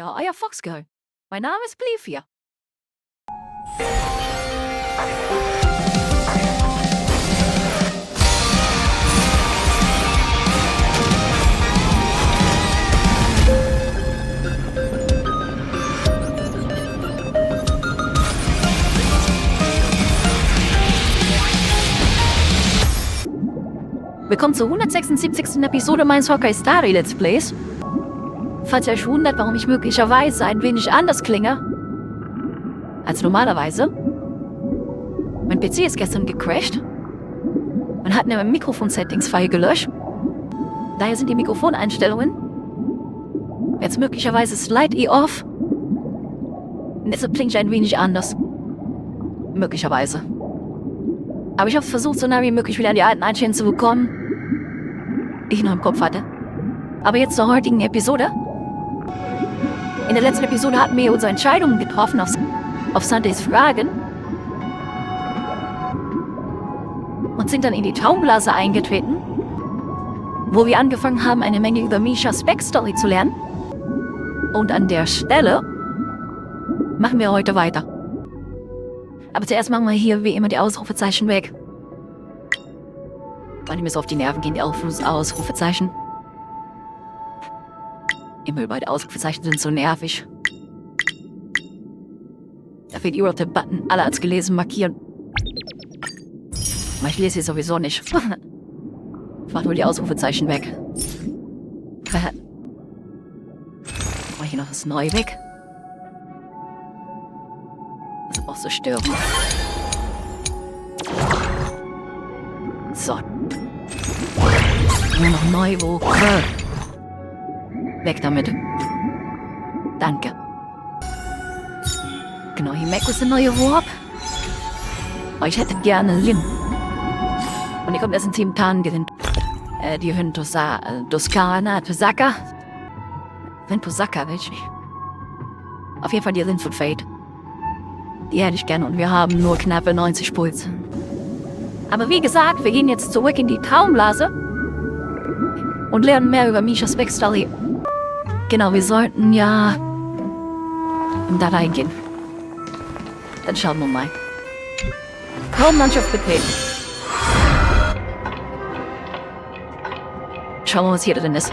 Plifia, euer Foxgirl. Mein Name ist Plifia. Willkommen zur 176. Episode meines Honkai Story Let's Plays. Falls ihr euch wundert, warum ich möglicherweise ein wenig anders klinge als normalerweise. Mein PC ist gestern gecrashed und hat eine Mikrofon-Settings-File gelöscht. Daher sind die Mikrofoneinstellungen jetzt möglicherweise slightly off. Und deshalb klinge ich ein wenig anders. Möglicherweise. Aber ich habe versucht, so nah wie möglich wieder an die alten Einstellungen zu bekommen, die ich noch im Kopf hatte. Aber jetzt zur heutigen Episode. In der letzten Episode hatten wir unsere Entscheidungen getroffen auf Sundays Fragen und sind dann in die Traumblase eingetreten, wo wir angefangen haben, eine Menge über Mishas Backstory zu lernen. Und an der Stelle machen wir heute weiter. Aber zuerst machen wir hier wie immer die Ausrufezeichen weg. Weil die mir so auf die Nerven gehen, die Ausrufezeichen. Immer beide Ausrufezeichen sind so nervig. Dafür die Button alle als gelesen markieren. Aber ich lese sie sowieso nicht. Ich mach nur die Ausrufezeichen weg. Mach ich hier noch das Neue weg? Das brauchst du stören. So. Nur noch neu, wo? Weg damit. Danke. Genau, hier Mac ist der neue Warp. Aber ich hätte gerne Lin. Und hier kommt erst ein Team Tan, die Hündin Tosaka. Welche? Auf jeden Fall die Lin von Fate. Die hätte ich gerne und wir haben nur knappe 90 Puls. Aber wie gesagt, wir gehen jetzt zurück in die Traumblase und lernen mehr über Mishas Backstory. Genau, wir sollten ja da reingehen. Dann schauen wir mal. Raumlandschaft betreten. Schauen wir mal, was hier drin ist.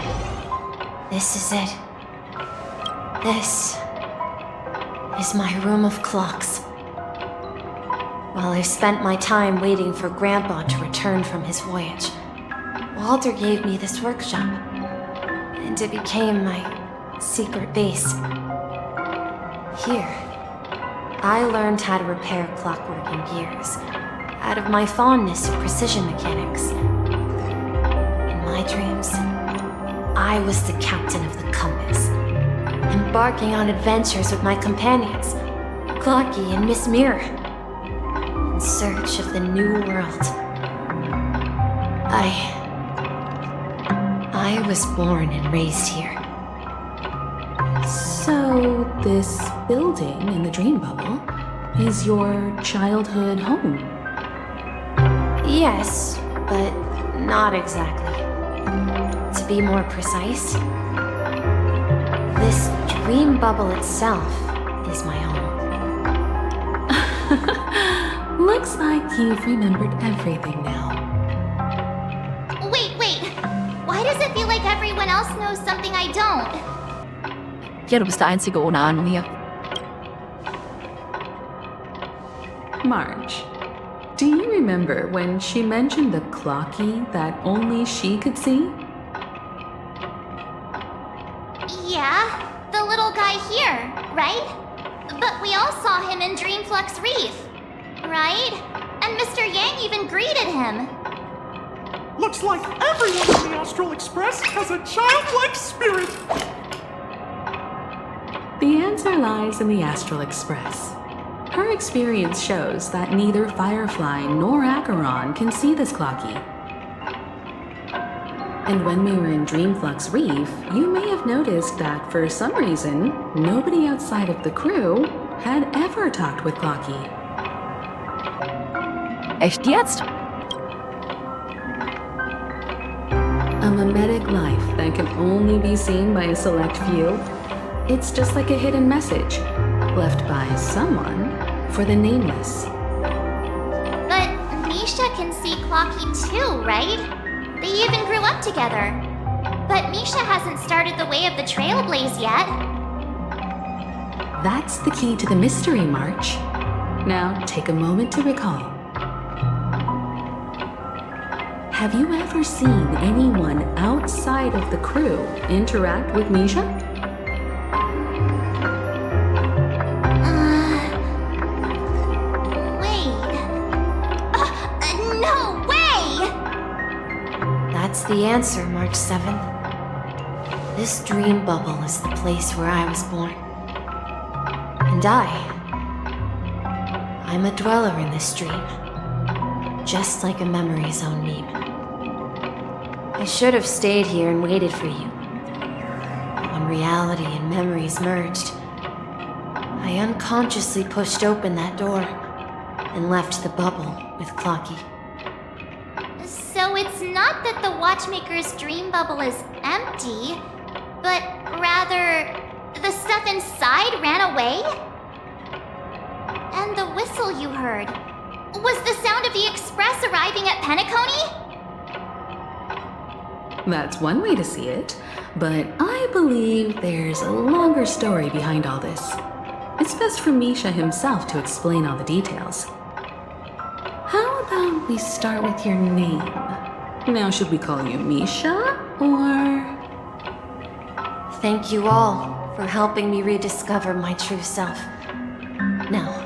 This is it. This is my room of clocks. While I spent my time waiting for Grandpa to return from his voyage, Walter gave me this workshop, and it became my secret base. Here, I learned how to repair clockwork and gears, out of my fondness for precision mechanics. In my dreams, I was the captain of the compass, embarking on adventures with my companions, Clocky and Miss Mirror, in search of the new world. I was born and raised here. So, this building in the dream bubble is your childhood home? Yes, but not exactly. To be more precise, this dream bubble itself is my home. Looks like you've remembered everything now. Wait. Why does it feel like everyone else knows something I don't? Ja, du bist der Einzige ohne Ahnung hier. Marge, do you remember when she mentioned the clocky that only she could see? Yeah, the little guy here, right? But we all saw him in Dreamflux Reef, right? And Mr. Yang even greeted him. Looks like everyone in the Astral Express has a childlike spirit! The answer lies in the Astral Express. Her experience shows that neither Firefly nor Acheron can see this clocky. And when we were in Dreamflux Reef, you may have noticed that for some reason, nobody outside of the crew had ever talked with Clocky. Echt jetzt? A mimetic life that can only be seen by a select few. It's just like a hidden message left by someone for the nameless. But Misha can see Clocky too, right? They even grew up together. But Misha hasn't started the way of the Trailblaze yet. That's the key to the mystery, March. Now, take a moment to recall. Have you ever seen anyone outside of the crew interact with Misha? Wait. No way! That's the answer, March 7th. This dream bubble is the place where I was born. And I'm a dweller in this dream. Just like a memory zone meme. I should have stayed here and waited for you. But when reality and memories merged, I unconsciously pushed open that door and left the bubble with Clocky. So it's not that the Watchmaker's dream bubble is empty, but rather the stuff inside ran away? And the whistle you heard was the sound of the express arriving at Penacony? That's one way to see it, but I believe there's a longer story behind all this. It's best for Misha himself to explain all the details. How about we start with your name? Now, should we call you Misha, or... Thank you all for helping me rediscover my true self. Now,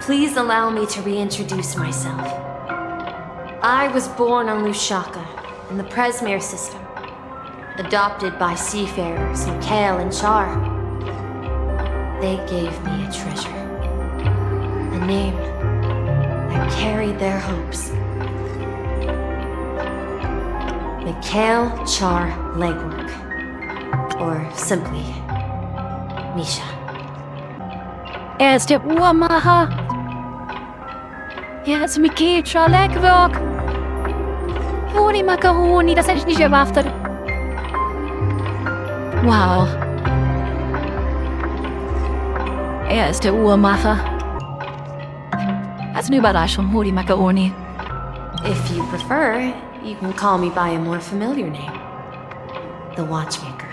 please allow me to reintroduce myself. I was born on Lushaka, in the Presmere system, adopted by seafarers Mikhail and Char. They gave me a treasure, a name that carried their hopes. Mikhail Char Legwork, or simply, Misha. Ist der Uhrmacher. Ist Mikhail Legwork. Holy Macaroni, das hätte ich nicht erwartet. Wow. Ist der Uhrmacher. Das ist eine Überraschung, Holy Macaroni. If you prefer, you can call me by a more familiar name. The Watchmaker.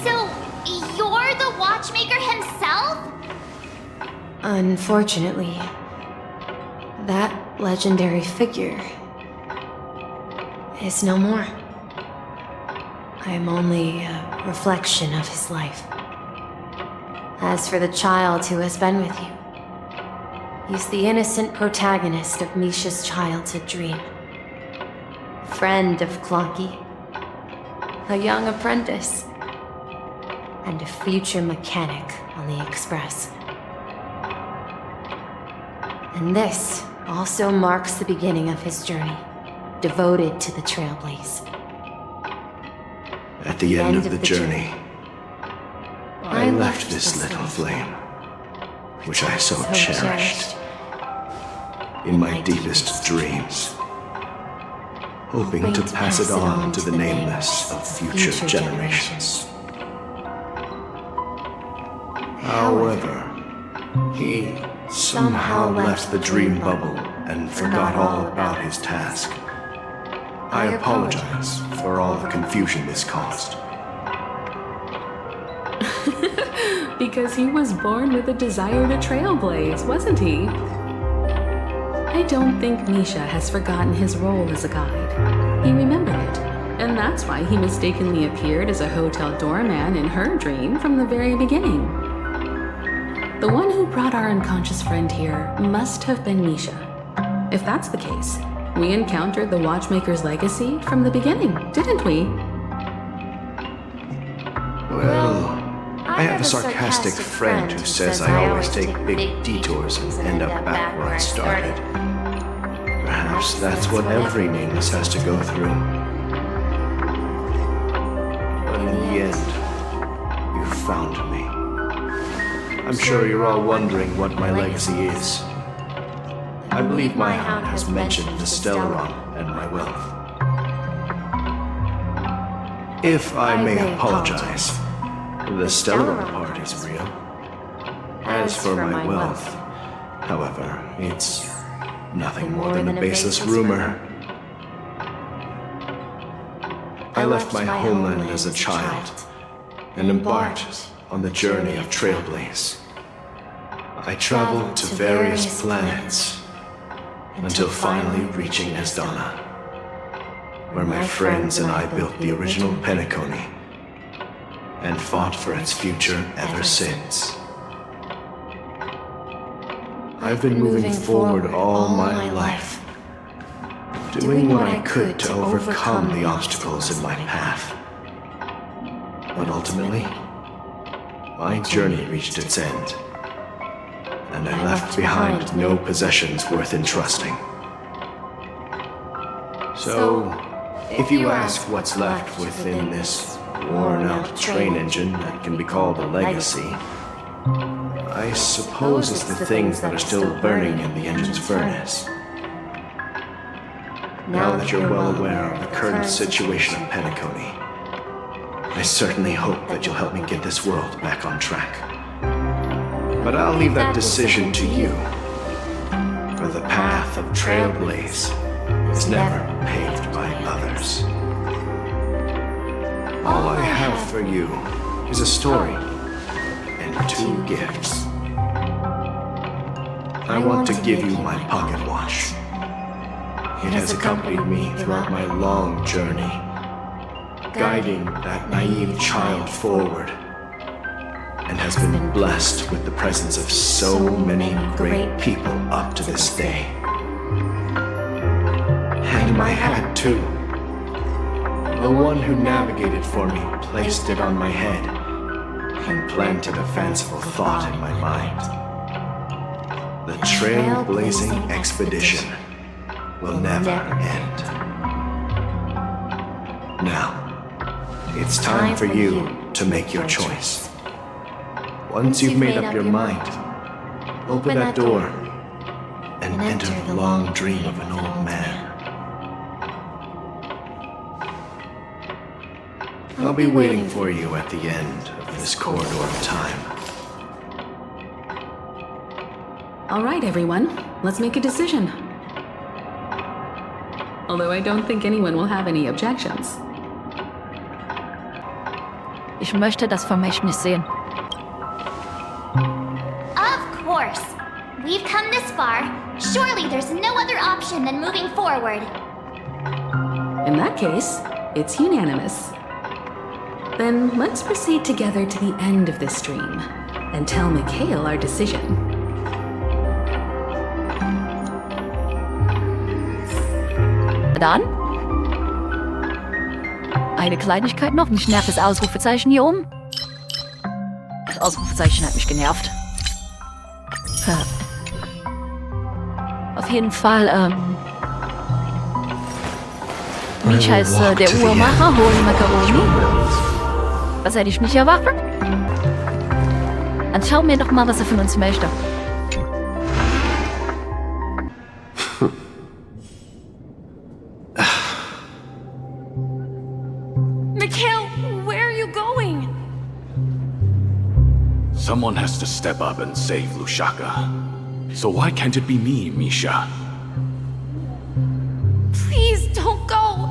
So, you're the Watchmaker himself? Unfortunately, that legendary figure is no more. I am only a reflection of his life. As for the child who has been with you, he's the innocent protagonist of Misha's childhood dream. A friend of Clocky, a young apprentice, and a future mechanic on the Express. And this also marks the beginning of his journey, devoted to the Trailblaze. At the end of the journey, I left this little flame, which I so cherished, in my deepest dreams, hoping to pass it on to the nameless of future generations. However, he somehow left the dream bubble and forgot all about his task. I apologize for all the confusion this caused. Because he was born with a desire to trailblaze, wasn't he? I don't think Misha has forgotten his role as a guide. He remembered it, and that's why he mistakenly appeared as a hotel doorman in her dream from the very beginning. The one who brought our unconscious friend here must have been Misha. If that's the case, we encountered the Watchmaker's legacy from the beginning, didn't we? Well, I have a sarcastic friend who says I always take big detours and end up back where I started. Perhaps that's what every nameless has to go through. But in the end, you found me. I'm sure you're all wondering what my legacy is. I believe my hound has mentioned the Stellaron and my wealth. If I may apologize, the stellar part is real. As for my wealth, however, it's nothing more than a baseless rumor. I left my homeland as a child and embarked on the journey of Trailblaze. I traveled to various planets until finally reaching Esdana, where my friends and I built the original Penacony and fought for its future ever since. I've been moving forward all my life, doing what I could to overcome the obstacles in my path. But ultimately, my journey reached its end, and I left behind no possessions worth entrusting. So, if you ask what's left within this worn-out train engine that can be called a legacy, I suppose it's the things that are still burning in the engine's furnace. Now that you're well aware of the current situation of Penacony, I certainly hope that you'll help me get this world back on track. But I'll leave that decision to you, for the path of Trailblaze is never paved by others. All I have for you is a story and 2 gifts. I want to give you my pocket watch. It has accompanied me throughout my long journey, guiding that naive child forward, and has been blessed with the presence of so many great people up to this day. And my hat, too. The one who navigated for me placed it on my head and planted a fanciful thought in my mind. The trailblazing expedition will never end. Now, it's time for you to make your choice. Once you've made up your mind, open that door and enter the long dream of an old man. I'll be waiting for you at the end of this corridor of time. All right, everyone. Let's make a decision. Although I don't think anyone will have any objections. Ich möchte das Vermächtnis sehen. Of course. We've come this far. Surely there's no other option than moving forward. In that case, it's unanimous. Then let's proceed together to the end of this stream and tell Mikhail our decision. Dann? Eine Kleinigkeit noch. Mich nervt das Ausrufezeichen hier oben. Das Ausrufezeichen hat mich genervt. Auf jeden Fall, Misha ist der Uhrmacher, honkai. Was hätte ich nicht erwartet? Dann schauen wir doch mal, was er von uns möchte. Mikhail, where are you going? Someone has to step up and save Lushaka. So why can't it be me, Misha? Please don't go.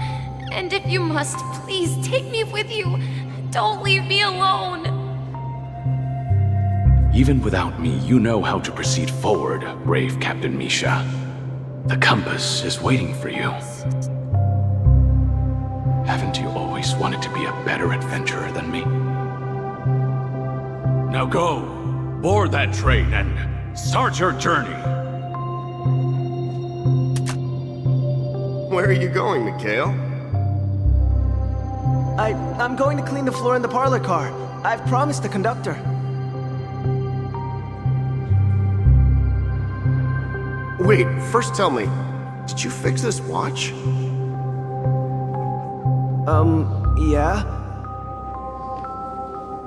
And if you must, please take me with you. Don't leave me alone. Even without me, you know how to proceed forward, brave Captain Misha. The compass is waiting for you. Haven't you always wanted to be a better adventurer than me? Now go, board that train and start your journey. Where are you going, Mikhail? I'm going to clean the floor in the parlor car. I've promised the conductor. Wait, first tell me, did you fix this watch? Yeah?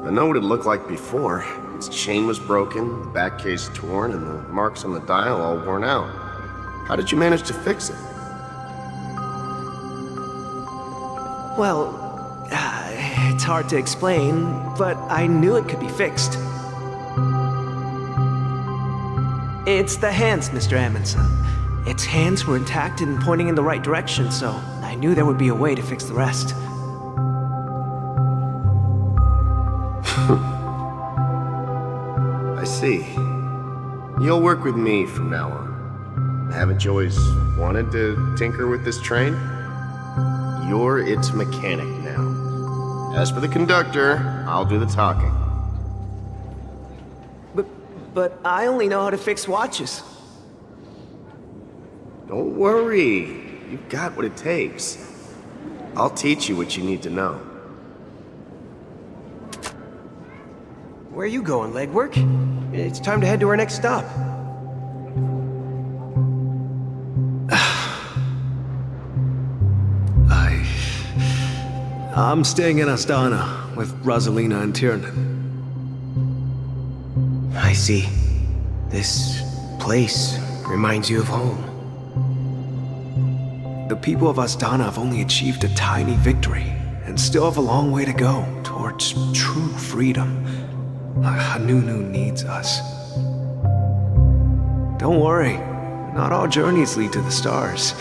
I know what it looked like before. Its chain was broken, the back case torn, and the marks on the dial all worn out. How did you manage to fix it? Well, It's hard to explain, but I knew it could be fixed. It's the hands, Mr. Amundsen. Its hands were intact and pointing in the right direction, so I knew there would be a way to fix the rest. I see. You'll work with me from now on. Haven't you always wanted to tinker with this train? You're its mechanic now. As for the conductor, I'll do the talking. But I only know how to fix watches. Don't worry. You've got what it takes. I'll teach you what you need to know. Where are you going, legwork? It's time to head to our next stop. I'm staying in Astana with Rosalina and Tiernan. I see. This place reminds you of home. The people of Astana have only achieved a tiny victory and still have a long way to go towards true freedom. Hanunu needs us. Don't worry, not all journeys lead to the stars.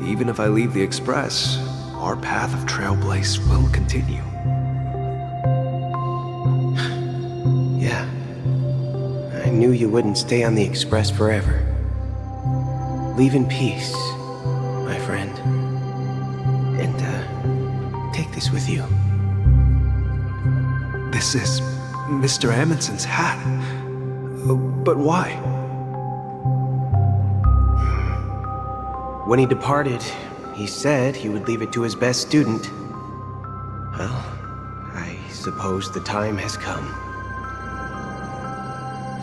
Even if I leave the Express, our path of Trailblaze will continue. Yeah. I knew you wouldn't stay on the Express forever. Leave in peace, my friend. And, take this with you. This is Mr. Amundsen's hat. But why? When he departed, he said he would leave it to his best student. Well, I suppose the time has come.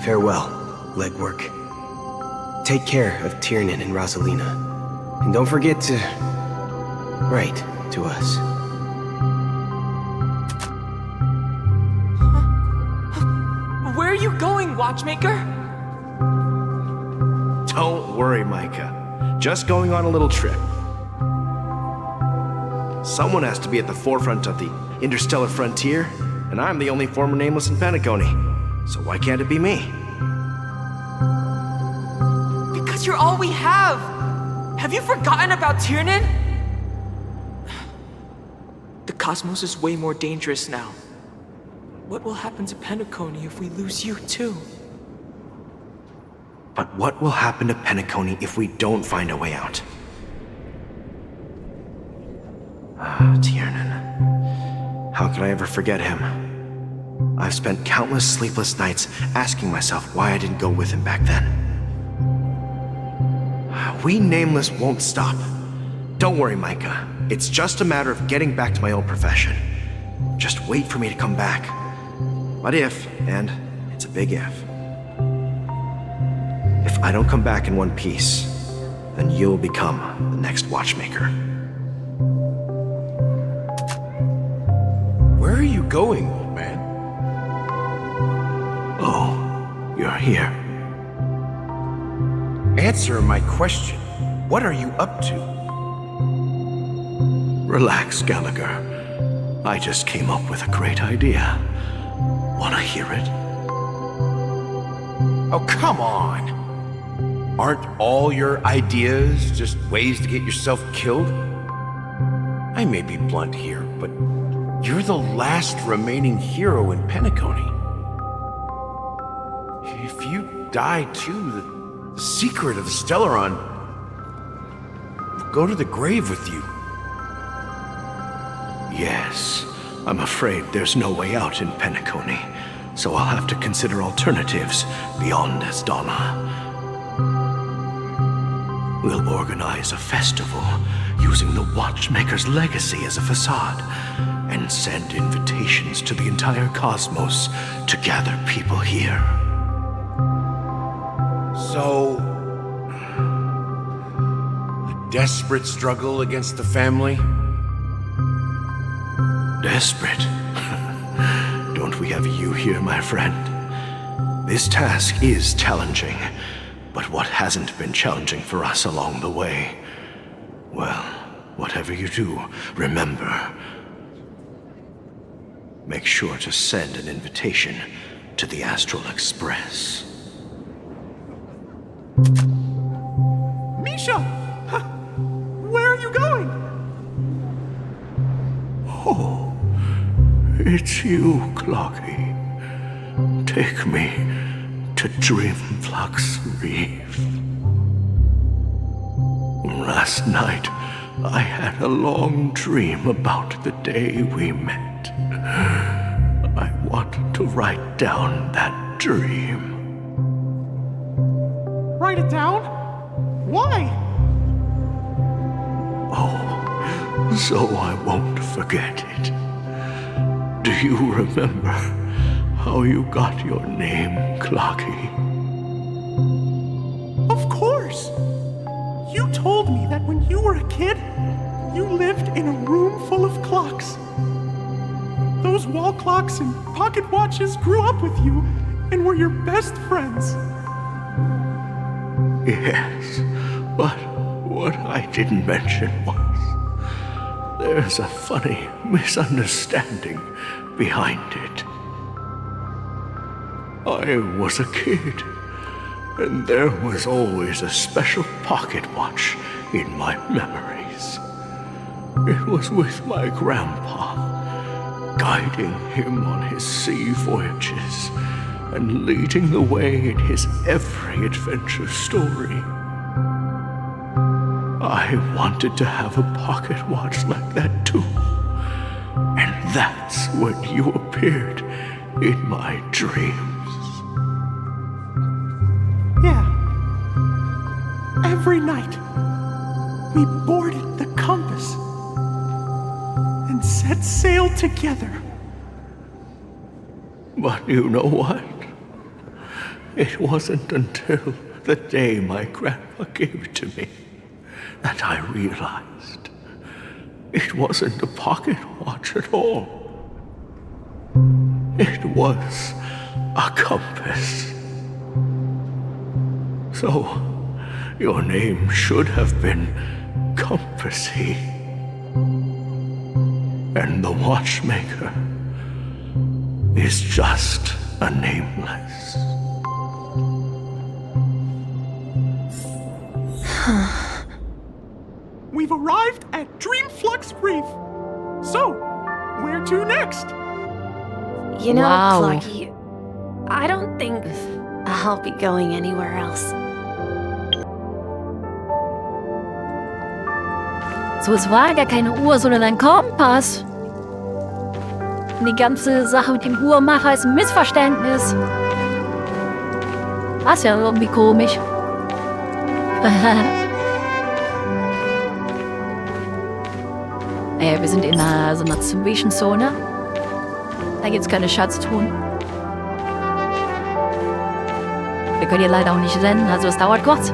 Farewell, legwork. Take care of Tiernan and Rosalina. And don't forget to write to us. Where are you going, watchmaker? Don't worry, Micah. Just going on a little trip. Someone has to be at the forefront of the interstellar frontier, and I'm the only former nameless in Penacony. So why can't it be me? Because you're all we have! Have you forgotten about Tiernan? The cosmos is way more dangerous now. What will happen to Penacony if we lose you too? But what will happen to Penacony if we don't find a way out? Tiernan. How could I ever forget him? I've spent countless sleepless nights asking myself why I didn't go with him back then. We Nameless won't stop. Don't worry, Micah. It's just a matter of getting back to my old profession. Just wait for me to come back. But if, and it's a big if I don't come back in one piece, then you'll become the next watchmaker. Where are you going, old man? Oh, you're here. Answer my question. What are you up to? Relax, Gallagher. I just came up with a great idea. Wanna hear it? Oh, come on! Aren't all your ideas just ways to get yourself killed? I may be blunt here, but you're the last remaining hero in Penacony. If you die too, the secret of the Stellaron will go to the grave with you. Yes, I'm afraid there's no way out in Penacony, so I'll have to consider alternatives beyond Astana. We'll organize a festival using the Watchmaker's legacy as a facade and send invitations to the entire cosmos to gather people here. So, a desperate struggle against the family? Desperate? Don't we have you here, my friend? This task is challenging, but what hasn't been challenging for us along the way? Well, whatever you do, remember, make sure to send an invitation to the Astral Express. Misha! Where are you going? Oh, it's you, Clocky. Take me to Dreamflux Reef. Last night, I had a long dream about the day we met. I want to write down that dream. Write it down? Why? Oh, so I won't forget it. Do you remember how you got your name, Clocky? Of course! You told me that when you were a kid, you lived in a room full of clocks. Those wall clocks and pocket watches grew up with you and were your best friends. Yes, but what I didn't mention was there's a funny misunderstanding behind it. I was a kid, and there was always a special pocket watch in my memories. It was with my grandpa, guiding him on his sea voyages and leading the way in his every adventure story. I wanted to have a pocket watch like that too. And that's when you appeared in my dreams. Yeah. Every night, we boarded the compass and set sail together. But you know what? It wasn't until the day my grandpa gave it to me that I realized it wasn't a pocket watch at all. It was a compass. So, your name should have been Compassy. And the watchmaker is just a nameless. We've arrived at Dreamflux Reef. So, where to next? You know, Wow. Clocky, I don't think I'll be going anywhere else. So, es war gar keine Uhr, sondern ein Kompass. Und die ganze Sache mit dem Uhrmacher ist ein Missverständnis. Das ist ja irgendwie komisch. Naja, wir sind in so einer Zwischenzone. Da gibt's keine Schatztruhen. Wir können hier leider auch nicht rennen, also es dauert kurz.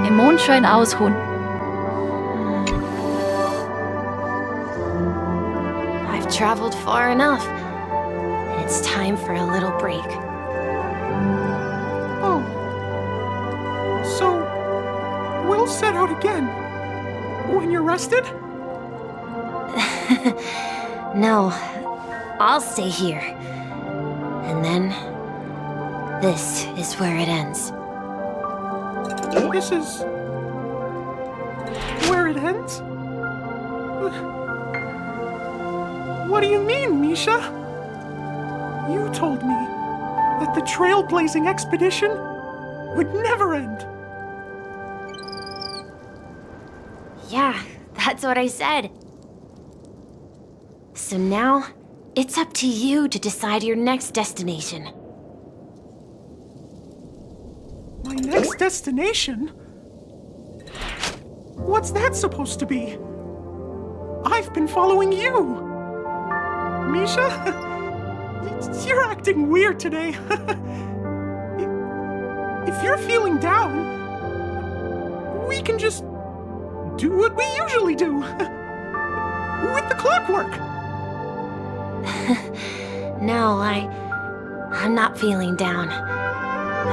Im Mondschein ausruhen. I've traveled far enough. It's time for a little break. Oh. So, we'll set out again. When you're rested? No, I'll stay here. And then, this is where it ends. This is where it ends? What do you mean, Misha? You told me that the trailblazing expedition would never end. Yeah, that's what I said. So now, it's up to you to decide your next destination. My next destination? What's that supposed to be? I've been following you. Misha? You're acting weird today. If you're feeling down, we can just do what we usually do. With the clockwork. No, I'm not feeling down.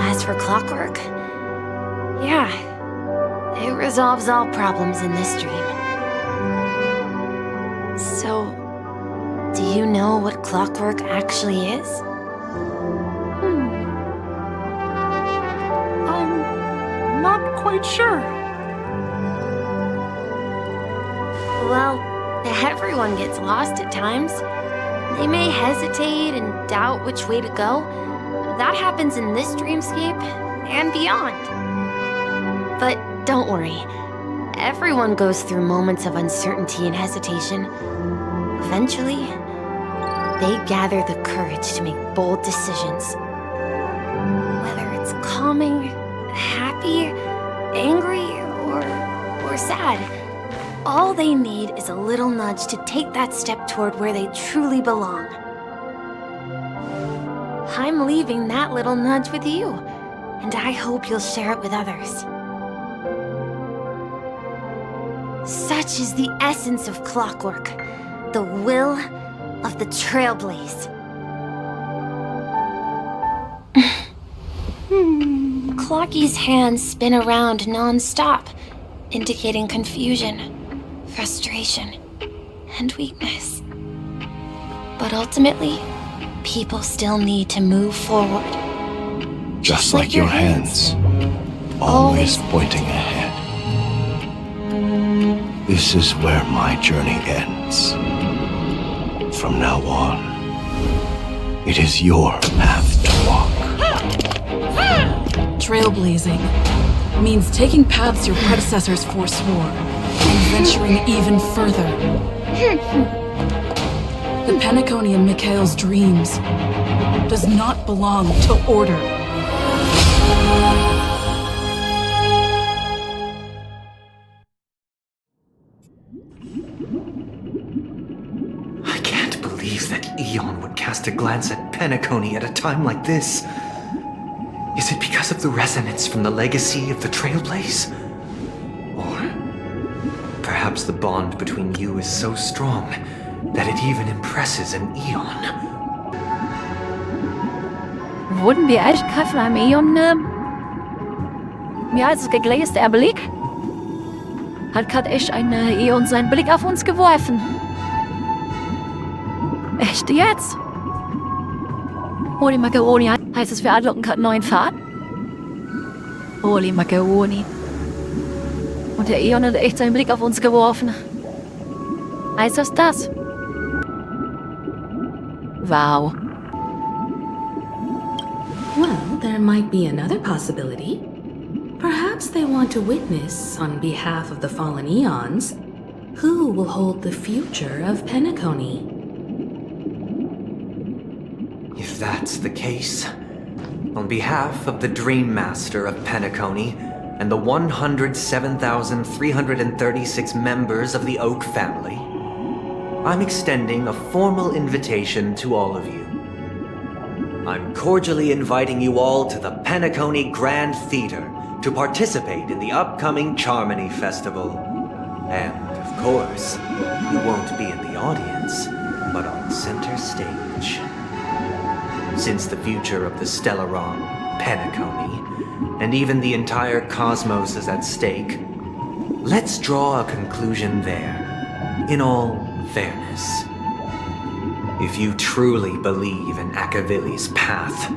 As for clockwork, yeah, it resolves all problems in this dream. So So, do you know what clockwork actually is? I'm not quite sure. Well, everyone gets lost at times. They may hesitate and doubt which way to go. That happens in this dreamscape and beyond. But don't worry. Everyone goes through moments of uncertainty and hesitation. Eventually, they gather the courage to make bold decisions. Whether it's calming, happy, angry, or sad. All they need is a little nudge to take that step toward where they truly belong. I'm leaving that little nudge with you, and I hope you'll share it with others. Such is the essence of clockwork, the will of the trailblaze. Clocky's hands spin around non-stop, indicating confusion, frustration, and weakness. But ultimately, people still need to move forward. Just like your hands, always pointing ahead. This is where my journey ends. From now on, it is your path to walk. Trailblazing means taking paths your predecessors forswore and venturing even further. The Penacony in Mikhail's dreams does not belong to order. I can't believe that Eon would cast a glance at Penacony at a time like this. Is it because of the resonance from the legacy of the Trailblaze? Or perhaps the bond between you is so strong that it even impresses an Eon. Wurden wir echt gerade von einem Eon mehr als gegläster Erblick? Hat gerade echt ein Eon seinen Blick auf uns geworfen? Echt jetzt? Holy Macaroni, heißt es, wir unlocken gerade einen neuen Pfad? Holy Macaroni. Und der Eon hat echt seinen Blick auf uns geworfen. Heißt das? Wow. Well, there might be another possibility. Perhaps they want to witness, on behalf of the fallen Eons, who will hold the future of Penacony. If that's the case, on behalf of the Dream Master of Penacony and the 107,336 members of the Oak family, I'm extending a formal invitation to all of you. I'm cordially inviting you all to the Penacony Grand Theater to participate in the upcoming Charmony Festival. And, of course, you won't be in the audience, but on center stage. Since the future of the Stellaron, Penacony, and even the entire cosmos is at stake, let's draw a conclusion there, in all fairness. If you truly believe in Akavili's path,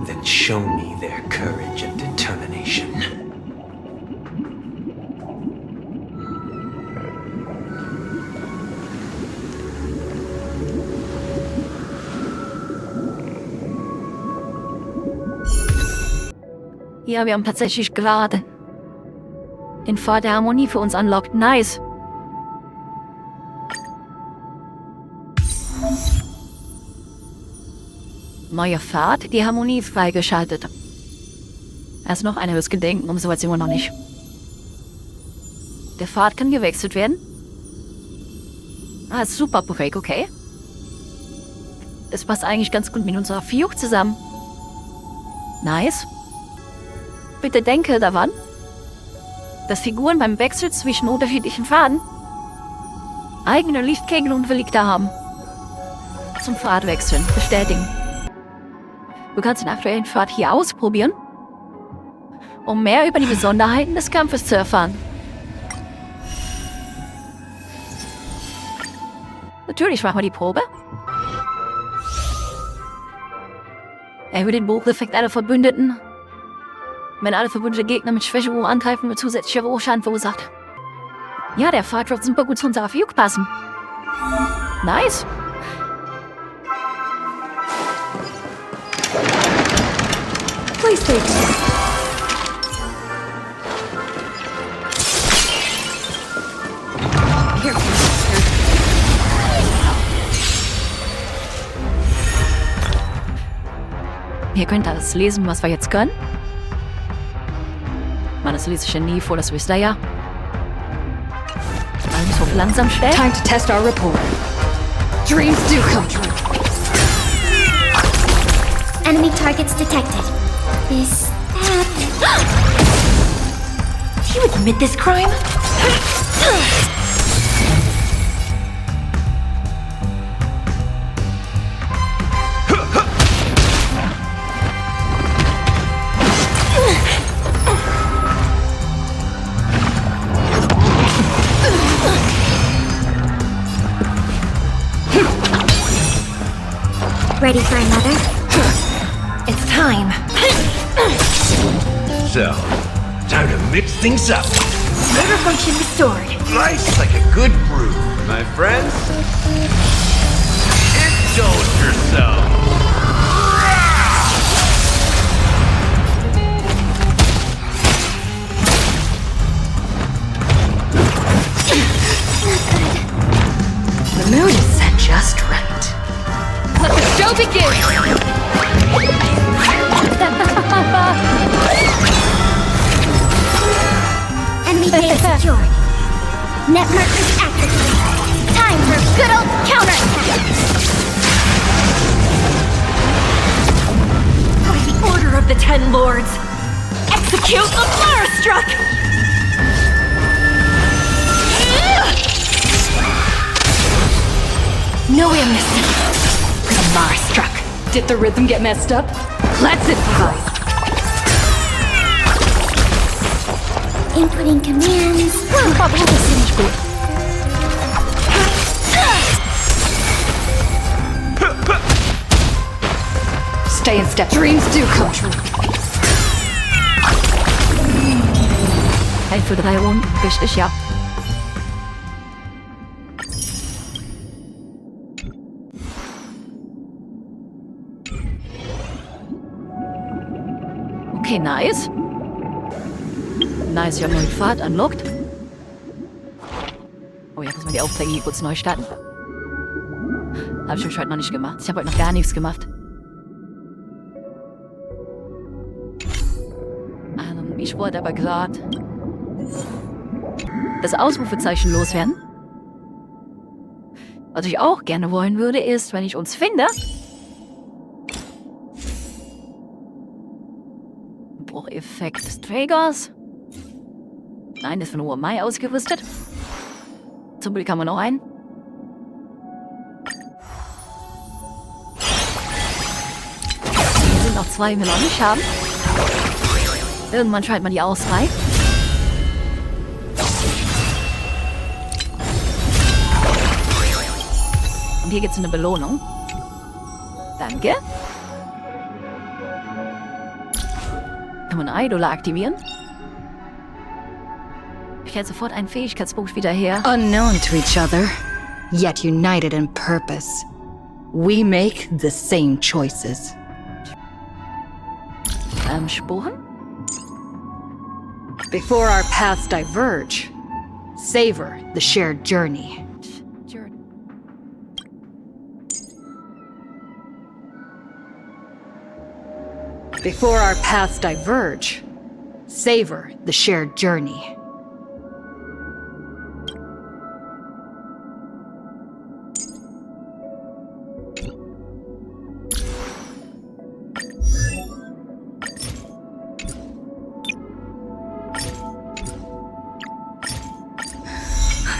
then show me their courage and determination. Ja, wir haben tatsächlich gerade den Pfad der Harmonie für uns unlockt. Nice. Neuer Pfad, die Harmonie freigeschaltet. Erst noch ein höchstes Gedenken, so weit sind wir noch nicht. Der Pfad kann gewechselt werden. Ist super perfekt, okay. Das passt eigentlich ganz gut mit unserer Fiuch zusammen. Nice. Bitte denke daran, dass Figuren beim Wechsel zwischen unterschiedlichen Pfaden eigene Lichtkegel und Relikte haben. Zum Pfad wechseln. Bestätigen. Du kannst den aktuellen Pfad hier ausprobieren, um mehr über die Besonderheiten des Kampfes zu erfahren. Natürlich machen wir die Probe. Erhöhe den Bucheffekt aller Verbündeten. Wenn alle verbündete Gegner mit Schwächerung angreifen, wird zusätzlicher Bruchschaden verursacht. Ja, der Pfad wird super gut zu unserer Fugue passen. Nice. Please stay tuned. Ihr könnt alles lesen, was wir jetzt können. Man, das lese ich ja nie vor, das wisst ihr ja. Alles auf langsam stellen. Time to test our rapport. Dreams do come true. Enemy targets detected. Is that... Do you admit this crime? Ready for another? It's time. So, time to mix things up. Motor function restored. Nice like a good brew, my friends. Indulge yourself. The mood is set just right. Let the show begin! Enemy base secured. Net markers activated. Time for a good old counterattack. By the order of the Ten Lords, execute the Flowerstruck! No amnesty. Flowerstruck. Did the rhythm get messed up? Let's improvise. Inputting commands. Stay in step. Dreams do come true. Hey, für 3 Runden. Richtig, ja. Okay, nice. Nice, ich habe neuen Pfad unlocked. Oh, jetzt müssen wir die Aufträge hier kurz neu starten. Habe ich heute noch nicht gemacht. Ich habe heute noch gar nichts gemacht. Ich wollte aber gerade das Ausrufezeichen loswerden. Was ich auch gerne wollen würde, ist, wenn ich uns finde... Brucheffekt des Trägers. Nein, das ist von uhrmacher ausgerüstet. Zum Glück haben wir noch einen. Hier sind noch 2, die wir noch nicht haben. Irgendwann schaltet man die aus frei. Und hier gibt es eine Belohnung. Danke. Kann man einen Idol aktivieren. Ich stelle sofort einen Fähigkeitspunkt wieder her. Unknown to each other, yet united in purpose. We make the same choices. Spuren? Before our paths diverge, savor the shared journey. Before our paths diverge, savor the shared journey.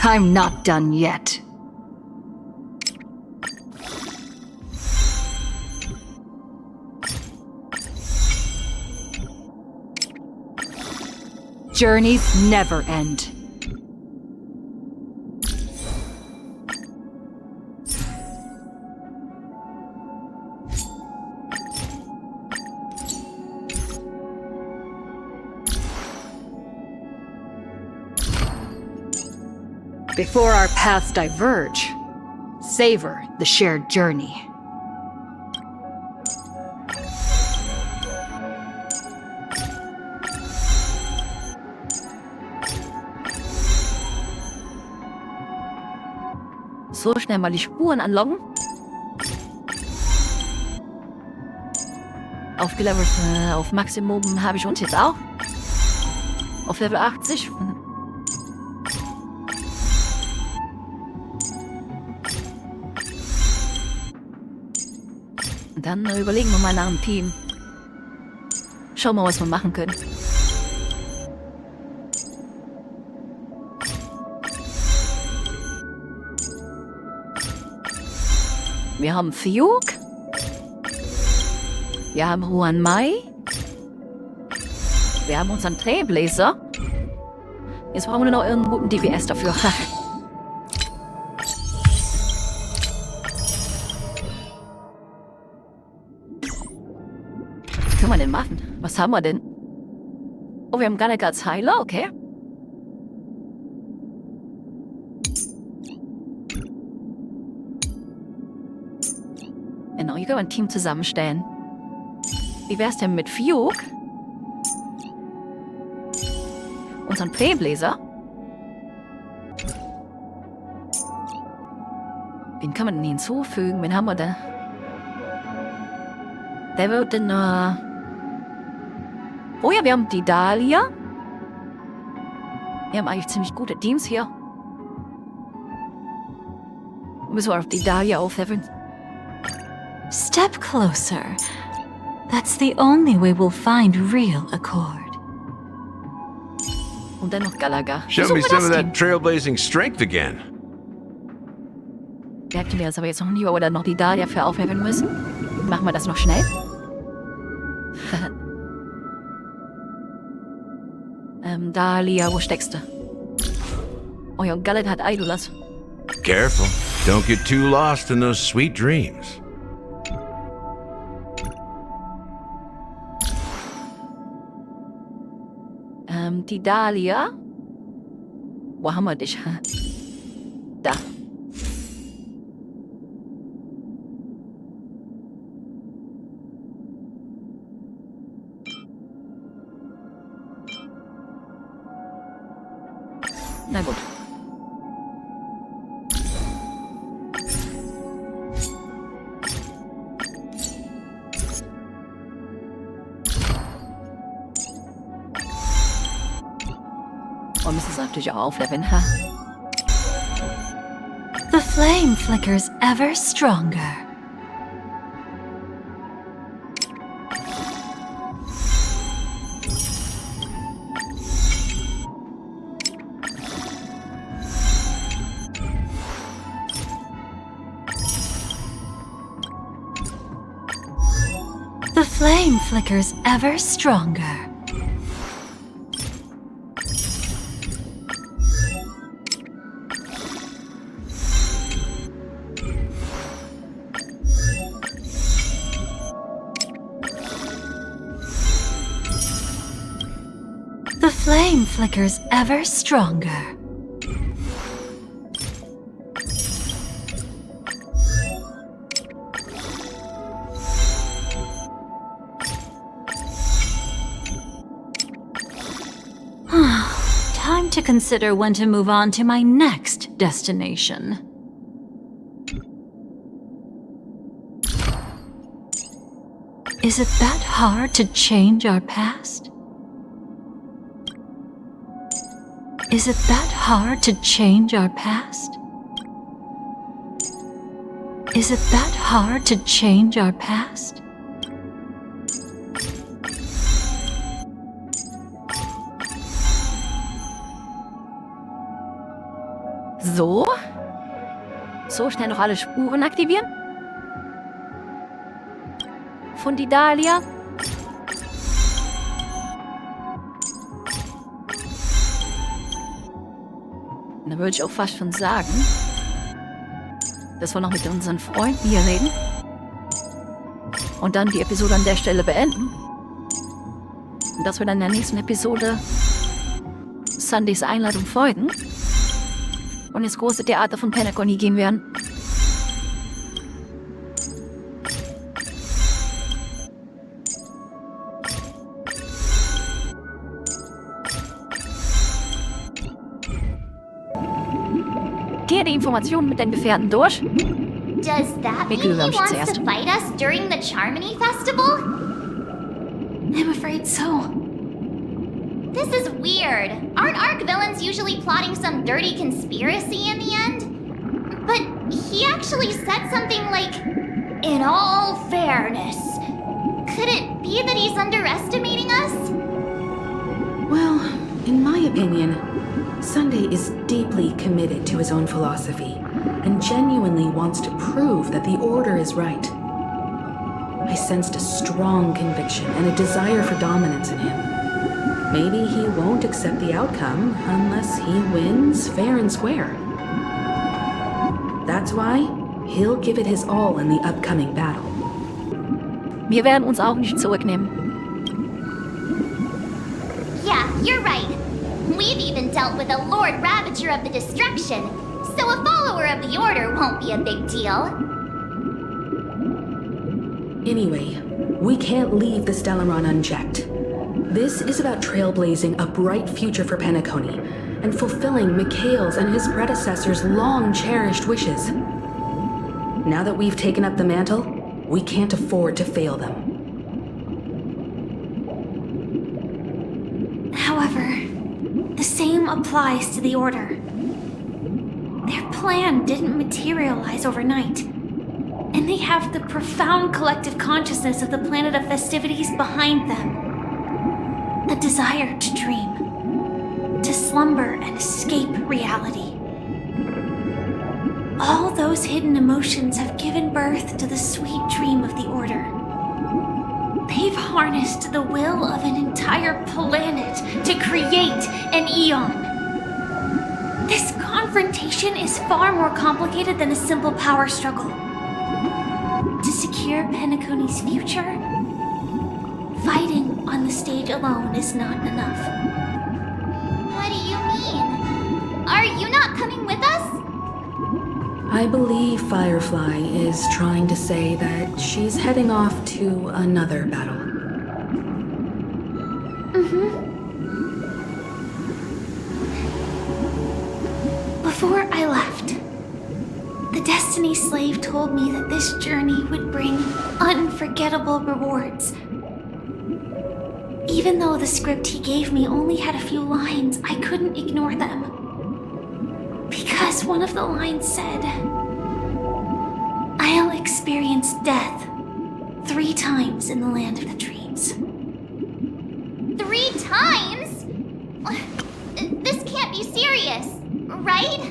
I'm not done yet. Journeys never end. Before our paths diverge, savor the shared journey. So, schnell mal die Spuren anloggen. Aufgelevelt auf Maximum habe ich uns jetzt auch. Auf Level 80. Und dann überlegen wir mal nach dem Team. Schauen wir mal, was wir machen können. Wir haben Fiuk. Wir haben Huan Mai. Wir haben unseren Trailblazer. Jetzt brauchen wir nur noch irgendeinen guten DPS dafür. Was können wir denn machen? Was haben wir denn? Oh, wir haben Gallagher als Heiler, okay. Genau, hier können wir ein Team zusammenstellen. Wie wär's denn mit Fiuk? Unseren Playblazer? Wen kann man denn hinzufügen? Wen haben wir da? Der wird denn... Oh ja, wir haben die Dahlia. Wir haben eigentlich ziemlich gute Teams hier. Müssen wir auf die Dahlia aufleveln. Step closer. That's the only way we'll find real accord. Und dann noch Gallagher. Show me some of that trailblazing strength again. Merkt mir das aber jetzt noch nie, oder noch die Dahlia für aufleveln müssen. Machen wir das noch schnell. Dahlia, wo steckst du? Oh ja, und Gallagher hat Idolas. Careful. Don't get too lost in those sweet dreams. Die Dahlia. Wo haben wir dich? Da. Na gut. Und müssen es natürlich auch aufleveln, ha? The flame flickers ever stronger. The flame flickers ever stronger. The flame flickers ever stronger. Time to consider when to move on to my next destination. Is it that hard to change our past? Is it that hard to change our past? Is it that hard to change our past? So. So, schnell noch alle Spuren aktivieren. Von die Dahlia. Und da würde ich auch fast schon sagen, dass wir noch mit unseren Freunden hier reden. Und dann die Episode an der Stelle beenden. Und dass wir dann in der nächsten Episode Sundys Einladung folgen. und ins große Theater von Penacony gehen werden. Gehe die Informationen mit deinen Gefährten durch. Does that mean he wants to fight us during the Charmony Festival? I'm afraid so. This is weird. Aren't Arc villains usually plotting some dirty conspiracy in the end? But he actually said something like, "In all fairness." Could it be that he's underestimating us? Well, in my opinion, Sunday is deeply committed to his own philosophy and genuinely wants to prove that the Order is right. I sensed a strong conviction and a desire for dominance in him. Maybe he won't accept the outcome unless he wins fair and square. That's why he'll give it his all in the upcoming battle. Wir werden uns auch nicht zurücknehmen. Yeah, you're right. We've even dealt with a Lord Ravager of the Destruction, so a follower of the Order won't be a big deal. Anyway, we can't leave the Stellaron unchecked. This is about trailblazing a bright future for Penacony and fulfilling Mikhail's and his predecessors' long-cherished wishes. Now that we've taken up the mantle, we can't afford to fail them. However, the same applies to the Order. Their plan didn't materialize overnight, and they have the profound collective consciousness of the planet of festivities behind them. The desire to dream, to slumber and escape reality. All those hidden emotions have given birth to the sweet dream of the Order. They've harnessed the will of an entire planet to create an eon. This confrontation is far more complicated than a simple power struggle. To secure Penacony's future, fighting on the stage alone is not enough. What do you mean? Are you not coming with us? I believe Firefly is trying to say that she's heading off to another battle. Before I left, the Destiny Slave told me that this journey would bring unforgettable rewards. Even though the script he gave me only had a few lines, I couldn't ignore them. Because one of the lines said, "I'll experience death 3 times in the land of the dreams." 3 times? This can't be serious, right?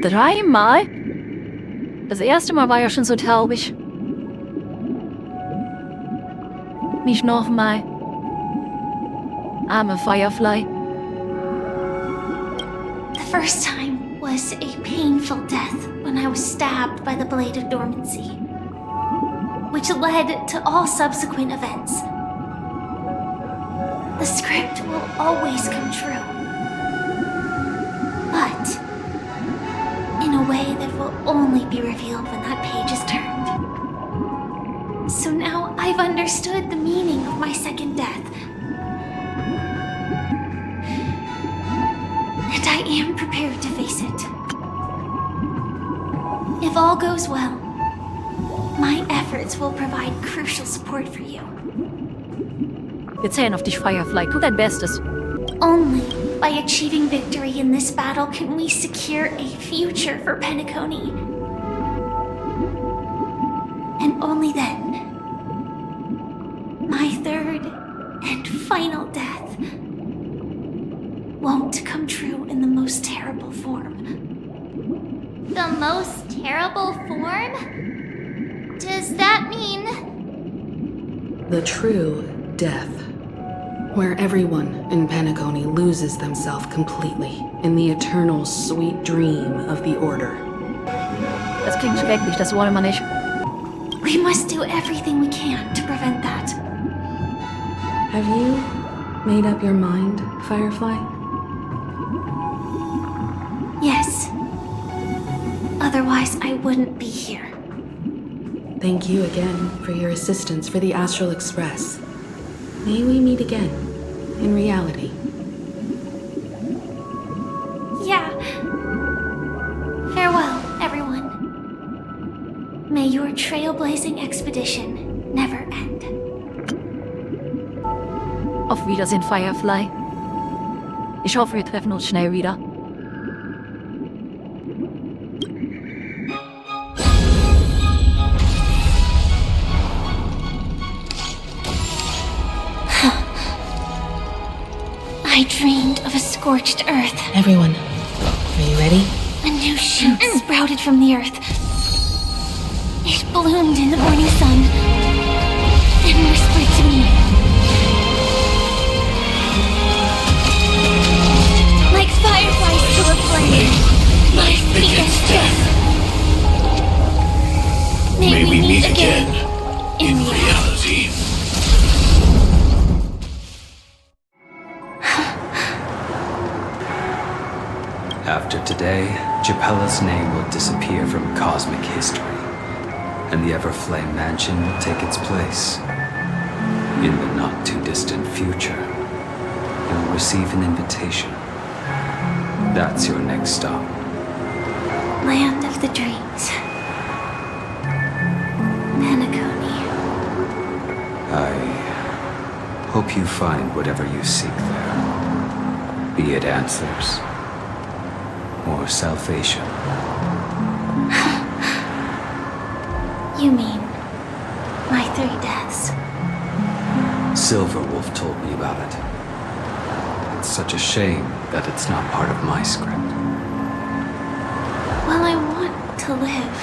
3 Mal? Das erste Mal war ja schon so traurig. Nicht nochmal. Arme Firefly. The first time was a painful death when I was stabbed by the Blade of Dormancy, which led to all subsequent events. The script will always come true, but in a way that will only be revealed when that page is turned. So now I've understood the meaning of my second death. And I am prepared to face it. If all goes well, my efforts will provide crucial support for you. Wir zählen auf dich, Firefly. Tu dein Bestes. Only by achieving victory in this battle can we secure a future for Penacony. And only then, my third and final death won't come true in the most terrible form. The most terrible form? Does that mean... The true death, where everyone in Penacony loses themselves completely in the eternal sweet dream of the Order. Das klingt schrecklich, das wollen wir nicht. We must do everything we can to prevent that. Have you made up your mind, Firefly? Otherwise, I wouldn't be here. Thank you again for your assistance for the Astral Express. May we meet again, in reality. Yeah. Farewell, everyone. May your trailblazing expedition never end. Auf Wiedersehen, Firefly. Ich hoffe, wir treffen uns schnell wieder. I dreamed of a scorched earth. Everyone, are you ready? A new shoot sprouted from the earth. It bloomed in the morning sun and whispered to me. Like fireflies to a flame, my fingers kiss. May we meet again in reality. After today, Japella's name will disappear from cosmic history, and the Everflame Mansion will take its place. In the not-too-distant future, you'll receive an invitation. That's your next stop. Land of the dreams. Penacony. I hope you find whatever you seek there, be it answers or salvation. You mean my 3 deaths? Silverwolf told me about it. It's such a shame that it's not part of my script. Well, I want to live.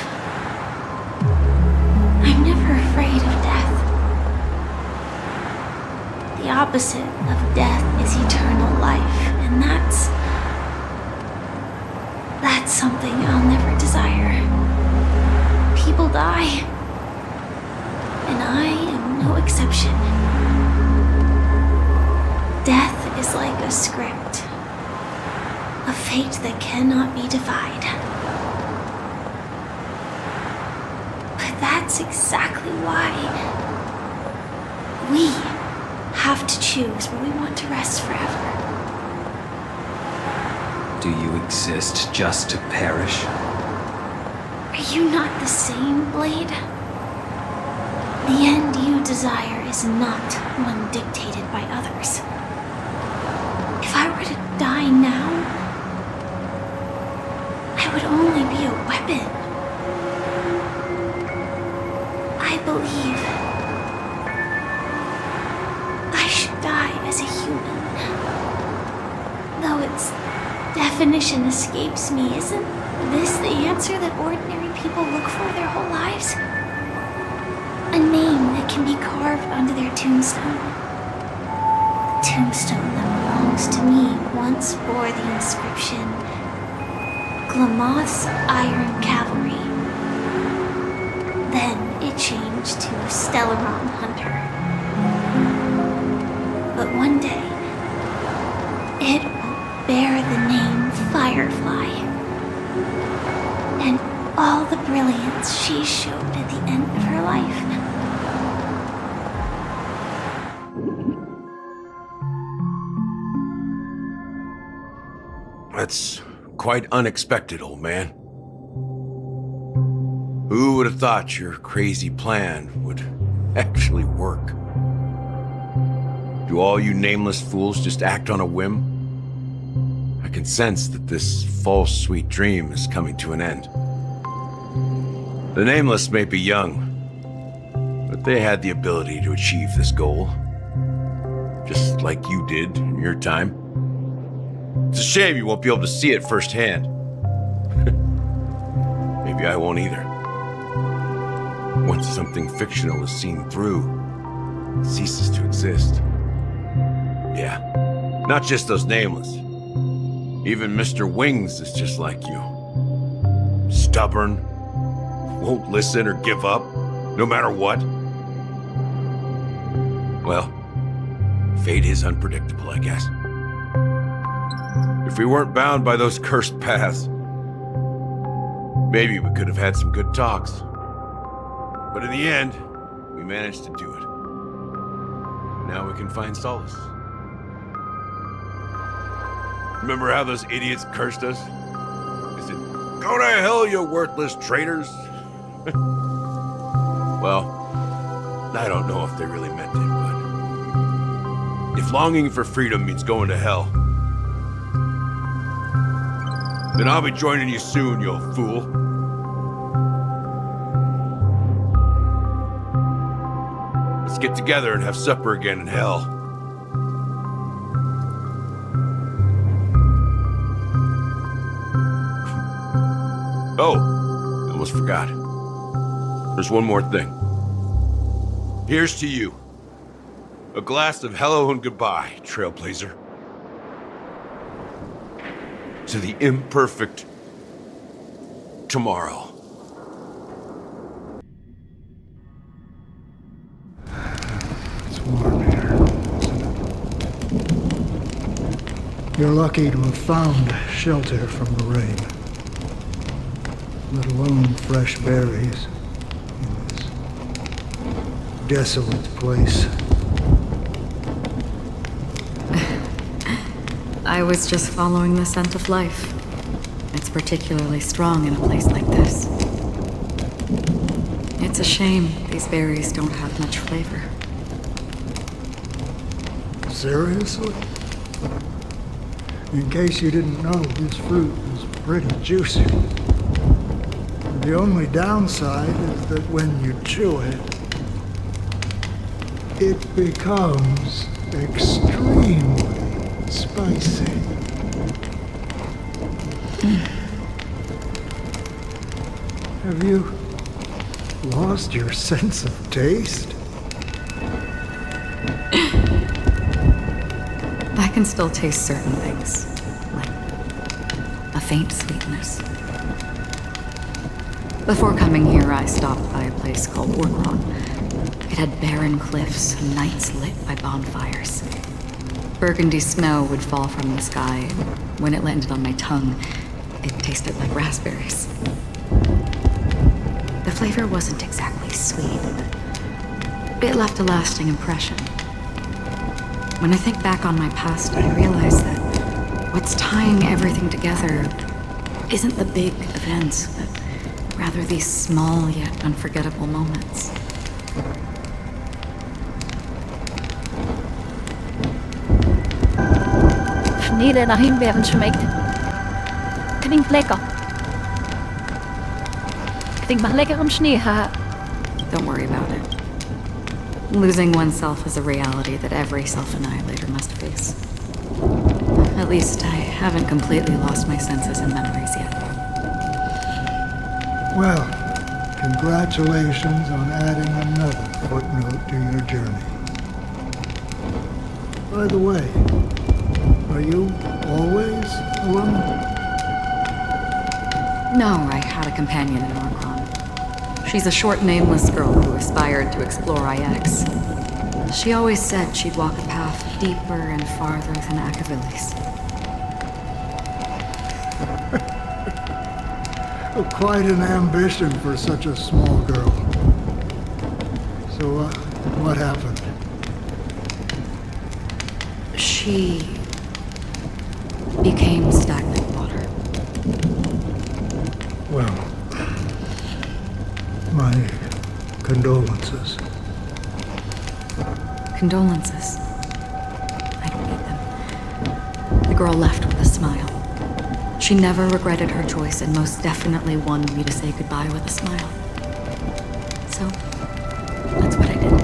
I'm never afraid of death. The opposite of death is eternal life, and that's something I'll never desire. People die, and I am no exception. Death is like a script, a fate that cannot be defied. But that's exactly why we have to choose where we want to rest forever. Do you exist just to perish? Are you not the same, Blade? The end you desire is not one dictated by others. If I were to die now, I would only be a weapon. I believe I should die as a human. Though its definition escapes me, isn't this the answer that ordinary people look for their whole lives? A name that can be carved onto their tombstone. The tombstone that belongs to me once bore the inscription, Glamoth's Iron Cavalry. Then it changed to Stellaron Hunter. But one day, it will bear the name Firefly. And all the brilliance she showed at the end of her life. That's quite unexpected, old man. Who would have thought your crazy plan would actually work? Do all you nameless fools just act on a whim? I can sense that this false sweet dream is coming to an end. The Nameless may be young, but they had the ability to achieve this goal. Just like you did in your time. It's a shame you won't be able to see it firsthand. Maybe I won't either. Once something fictional is seen through, it ceases to exist. Yeah, not just those Nameless. Even Mr. Wings is just like you. Stubborn, won't listen or give up, no matter what. Well, fate is unpredictable, I guess. If we weren't bound by those cursed paths, Maybe we could have had some good talks. But in the end, we managed to do it. Now we can find solace. Remember how those idiots cursed us? They said, "Go to hell, you worthless traitors!" Well, I don't know if they really meant it, but if longing for freedom means going to hell, then I'll be joining you soon, you fool. Let's get together and have supper again in hell. Oh, I almost forgot. There's one more thing. Here's to you. A glass of hello and goodbye, Trailblazer. To the imperfect tomorrow. It's warm here, isn't it? You're lucky to have found shelter from the rain. Let alone fresh berries in this desolate place. I was just following the scent of life. It's particularly strong in a place like this. It's a shame these berries don't have much flavor. Seriously? In case you didn't know, this fruit is pretty juicy. The only downside is that when you chew it, it becomes extremely spicy. Have you lost your sense of taste? I can still taste certain things, like a faint sweetness. Before coming here, I stopped by a place called Urkron. It had barren cliffs and nights lit by bonfires. Burgundy snow would fall from the sky, and when it landed on my tongue, it tasted like raspberries. The flavor wasn't exactly sweet, but it left a lasting impression. When I think back on my past, I realize that what's tying everything together isn't the big events, but rather these small yet unforgettable moments. Schnee, der nach Himbeeren schmeckt. Klingt lecker. Klingt nach leckerem Schnee, haha. Don't worry about it. Losing oneself is a reality that every self-annihilator must face. At least I haven't completely lost my senses and memories yet. Well, congratulations on adding another footnote to your journey. By the way, are you always alone? No, I had a companion in Urkron. She's a short, nameless girl who aspired to explore IX. She always said she'd walk a path deeper and farther than Akavili's. Quite an ambition for such a small girl. So, what happened? She became stagnant water. Well, my condolences. Condolences. I don't need them. The girl left with a smile. She never regretted her choice and most definitely wanted me to say goodbye with a smile. So, that's what I did.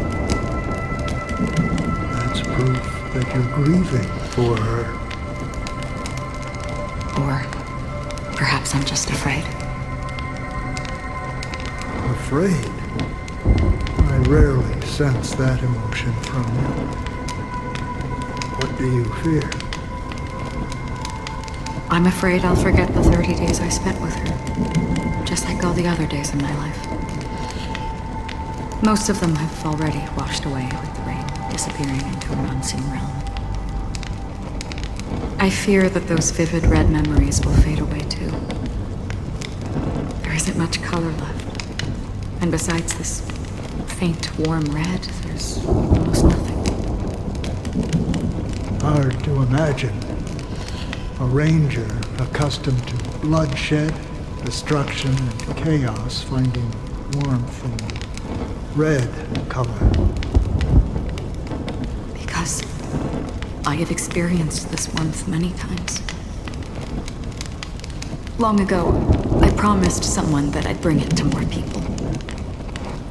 That's proof that you're grieving for her. Or perhaps I'm just afraid. Afraid? I rarely sense that emotion from you. What do you fear? I'm afraid I'll forget the 30 days I spent with her, just like all the other days in my life. Most of them have already washed away with the rain, disappearing into an unseen realm. I fear that those vivid red memories will fade away too. There isn't much color left. And besides this faint, warm red, there's almost nothing. Hard to imagine. A ranger accustomed to bloodshed, destruction, and chaos finding warmth in red color. Because I have experienced this warmth many times. Long ago, I promised someone that I'd bring it to more people.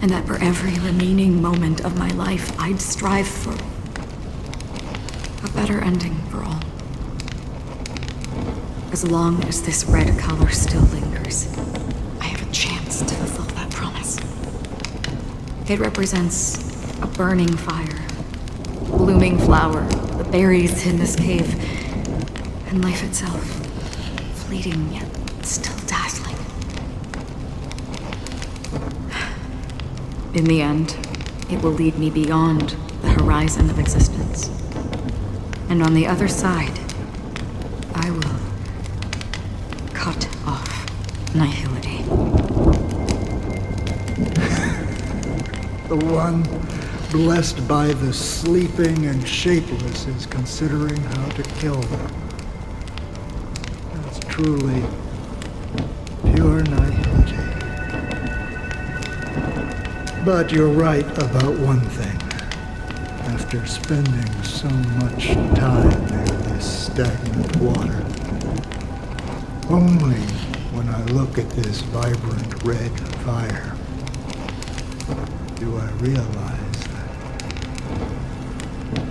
And that for every remaining moment of my life, I'd strive for a better ending for all. As long as this red color still lingers, I have a chance to fulfill that promise. It represents a burning fire, blooming flower, the berries in this cave, and life itself, fleeting yet still dazzling. In the end, it will lead me beyond the horizon of existence. And on the other side, I will cut off nihility. The one blessed by the sleeping and shapeless is considering how to kill them. That's truly pure nihility. But you're right about one thing. After spending so much time near this stagnant water, only when I look at this vibrant red fire do I realize that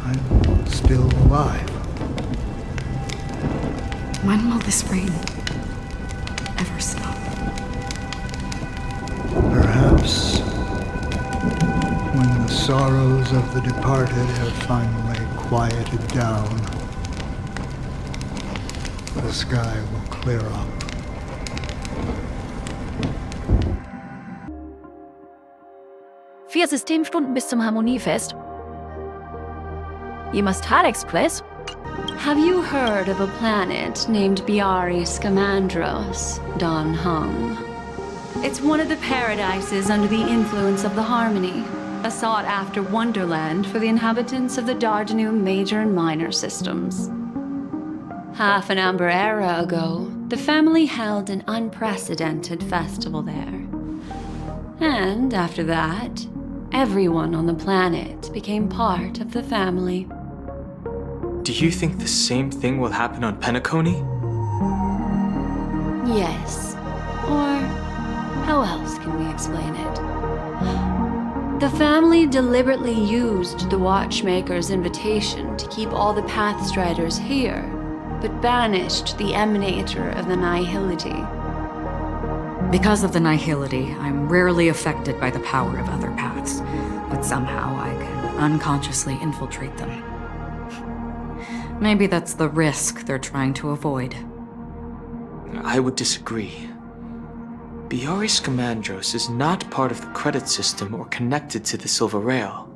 I'm still alive. When will this rain ever stop? Perhaps when the sorrows of the departed have finally quieted down, the sky will clear up. Vier Systemstunden bis zum Harmoniefest. You must Harex Place. Have you heard of a planet named Biari Scamandros, Don Hung? It's one of the paradises under the influence of the Harmony, a sought-after wonderland for the inhabitants of the Dardanum Major and Minor systems. Half an Amber era ago, the family held an unprecedented festival there. And after that, everyone on the planet became part of the family. Do you think the same thing will happen on Penacony? Yes. Or how else can we explain it? The family deliberately used the Watchmaker's invitation to keep all the Pathstriders here, but banished the Emanator of the Nihility. Because of the nihility, I'm rarely affected by the power of other paths, but somehow I can unconsciously infiltrate them. Maybe that's the risk they're trying to avoid. I would disagree. Biari Scamandros is not part of the credit system or connected to the Silver Rail.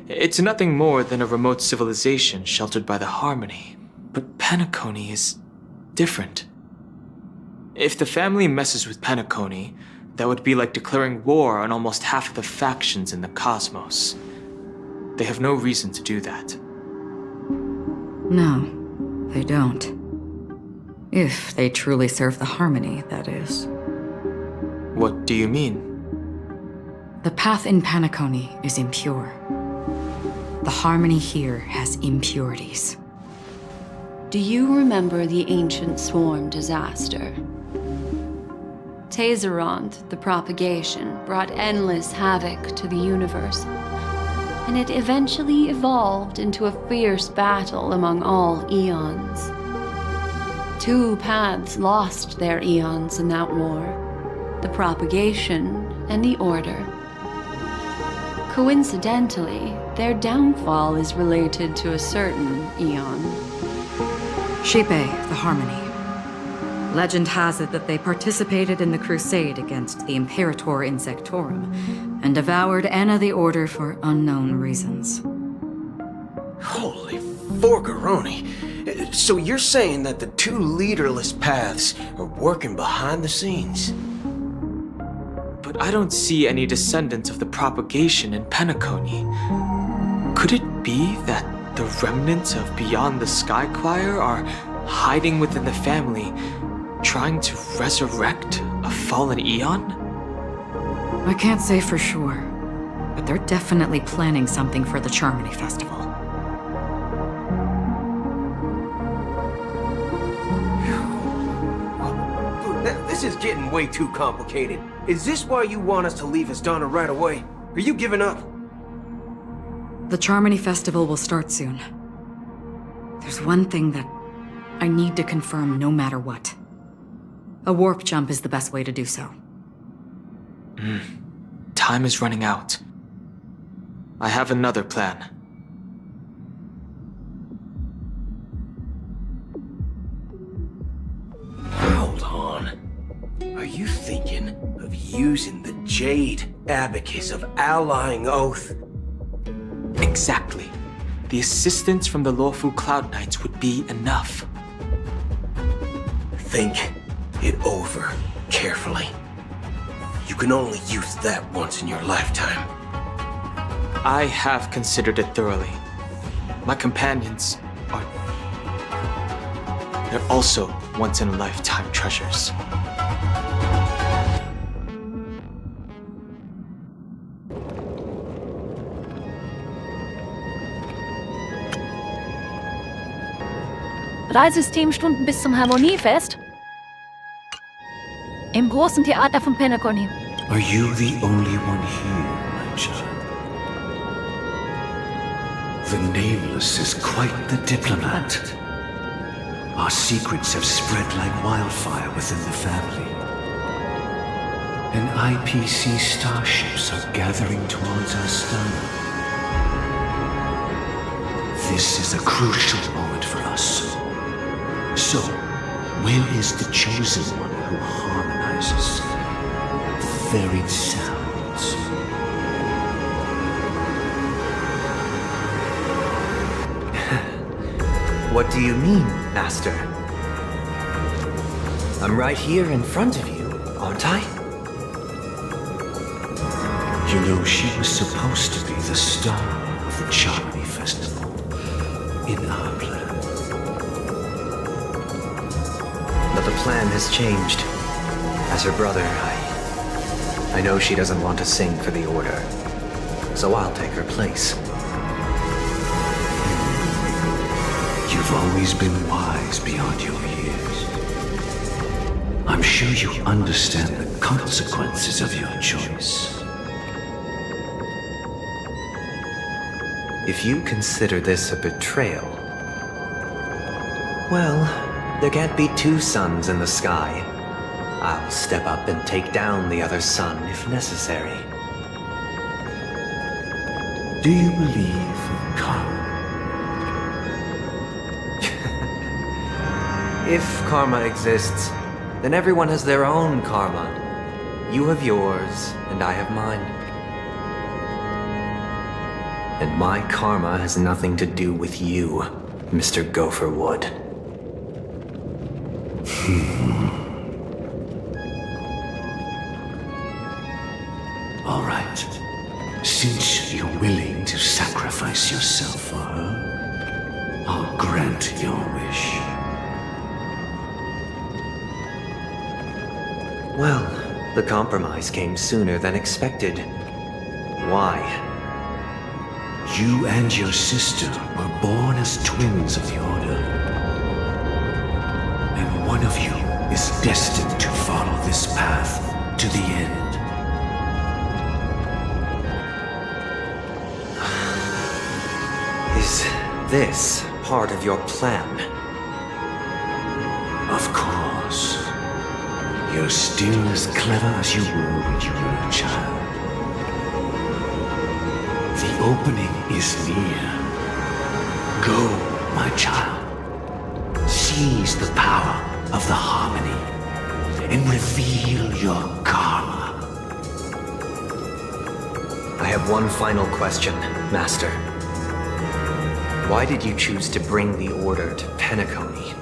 It's nothing more than a remote civilization sheltered by the Harmony. But Penacony is different. If the family messes with Penacony, that would be like declaring war on almost half of the factions in the cosmos. They have no reason to do that. No, they don't. If they truly serve the Harmony, that is. What do you mean? The path in Penacony is impure. The Harmony here has impurities. Do you remember the Ancient Swarm disaster? Tazerond, the propagation, brought endless havoc to the universe, and it eventually evolved into a fierce battle among all eons. 2 paths lost their eons in that war, the propagation and the order. Coincidentally, their downfall is related to a certain eon. Shepe, the Harmony. Legend has it that they participated in the crusade against the Imperator Insectorum and devoured Anna the Order for unknown reasons. Holy Forgaroni! So you're saying that the 2 leaderless paths are working behind the scenes? I don't see any descendants of the propagation in Penacony. Could it be that the remnants of Beyond the Sky Choir are hiding within the family, trying to resurrect a fallen eon? I can't say for sure, but they're definitely planning something for the Charmony Festival. This is getting way too complicated. Is this why you want us to leave Astana right away? Are you giving up? The Charmony Festival will start soon. There's one thing that I need to confirm no matter what. A warp jump is the best way to do so. Time is running out. I have another plan. Hold on. Are you thinking of using the Jade Abacus of Allying Oath? Exactly. The assistance from the lawful Cloud Knights would be enough. Think it over carefully. You can only use that once in your lifetime. I have considered it thoroughly. My companions are... they're also once-in-a-lifetime treasures. Reisesystemstunden bis zum Harmoniefest? Im großen Theater von Penacony. Are you the only one here, my child? The Nameless is quite the diplomat. Our secrets have spread like wildfire within the family. And IPC starships are gathering towards Astana. This is a crucial moment for us. So, where is the chosen one who harmonizes the varied sounds? What do you mean, Master? I'm right here in front of you, aren't I? You know, she was supposed to be the star of the Charmony Festival in our plan. But the plan has changed. As her brother, I know she doesn't want to sing for the Order, so I'll take her place. You've always been wise beyond your years. I'm sure you understand the consequences of your choice. If you consider this a betrayal, well, there can't be two suns in the sky. I'll step up and take down the other sun if necessary. Do you believe in karma? If karma exists, then everyone has their own karma. You have yours, and I have mine. And my karma has nothing to do with you, Mr. Gopherwood. All right. Since you're willing to sacrifice yourself for her, I'll grant your wish. Well, the compromise came sooner than expected. Why? You and your sister were born as twins of the Order. And one of you is destined to follow this path to the end. Is this part of your plan? Of course. You're still as clever as you were when you were a child. The opening is near. Go, my child. Seize the power of the harmony and reveal your karma. I have one final question, Master. Why did you choose to bring the Order to Penacony?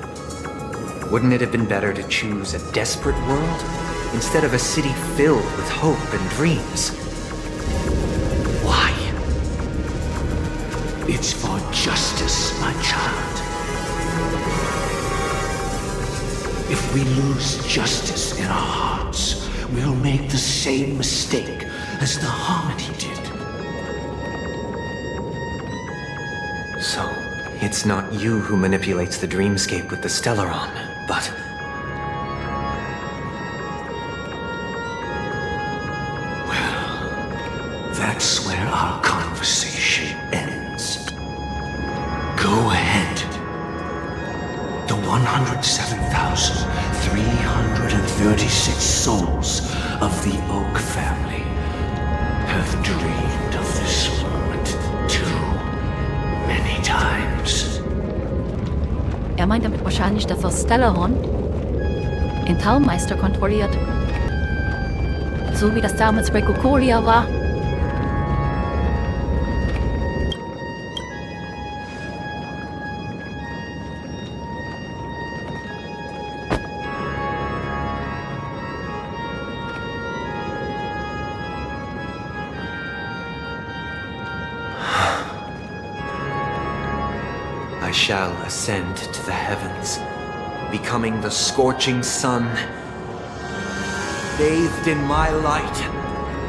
Wouldn't it have been better to choose a desperate world? instead of a city filled with hope and dreams. Why? It's for justice, my child. If we lose justice in our hearts, we'll make the same mistake as the Harmony did. So, it's not you who manipulates the dreamscape with the Stellaron, but... That's where our conversation ends. Go ahead. The 107,336 souls of the Oak family have dreamed of this moment too many times. Meint damit wahrscheinlich, dass das Stellaron den Taumeister kontrolliert. So wie das damals bei Kokolia war. I shall ascend to the heavens, becoming the scorching sun. Bathed in my light,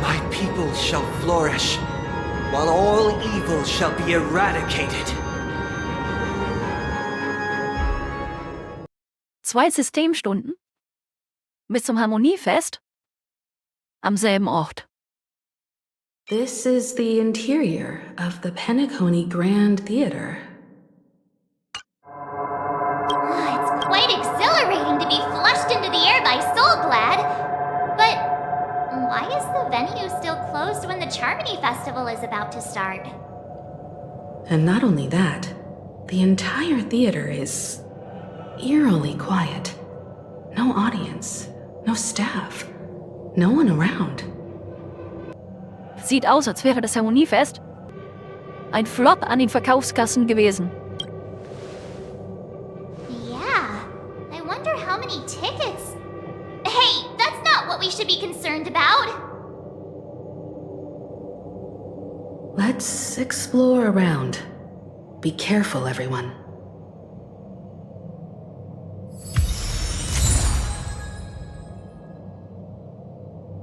my people shall flourish, while all evil shall be eradicated. 2 Systemstunden bis zum Harmoniefest am selben Ort. This is the interior of the Penacony Grand Theater. It's quite exhilarating to be flushed into the air by Soulglad. But why is the venue still closed when the Charmony Festival is about to start? And not only that, the entire theater is eerily quiet. No audience, no staff, no one around. Sieht aus, als wäre das Harmoniefest ein Flop an den Verkaufskassen gewesen. Yeah, I wonder how many tickets... Hey, that's not what we should be concerned about! Let's explore around. Be careful, everyone.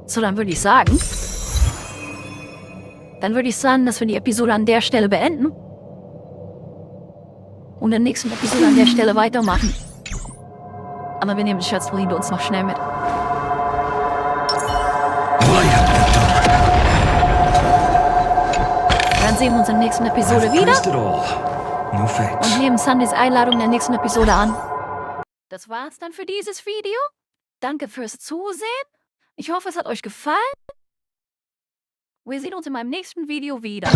So, dann würde ich sagen, dass wir die Episode an der Stelle beenden und in der nächsten Episode an der Stelle weitermachen. Aber wir nehmen die Schatzbriefe uns noch schnell mit. Dann sehen wir uns in der nächsten Episode wieder und nehmen Sundys Einladung in der nächsten Episode an. Das war's dann für dieses Video. Danke fürs Zusehen. Ich hoffe, es hat euch gefallen. Wir sehen uns in meinem nächsten Video wieder.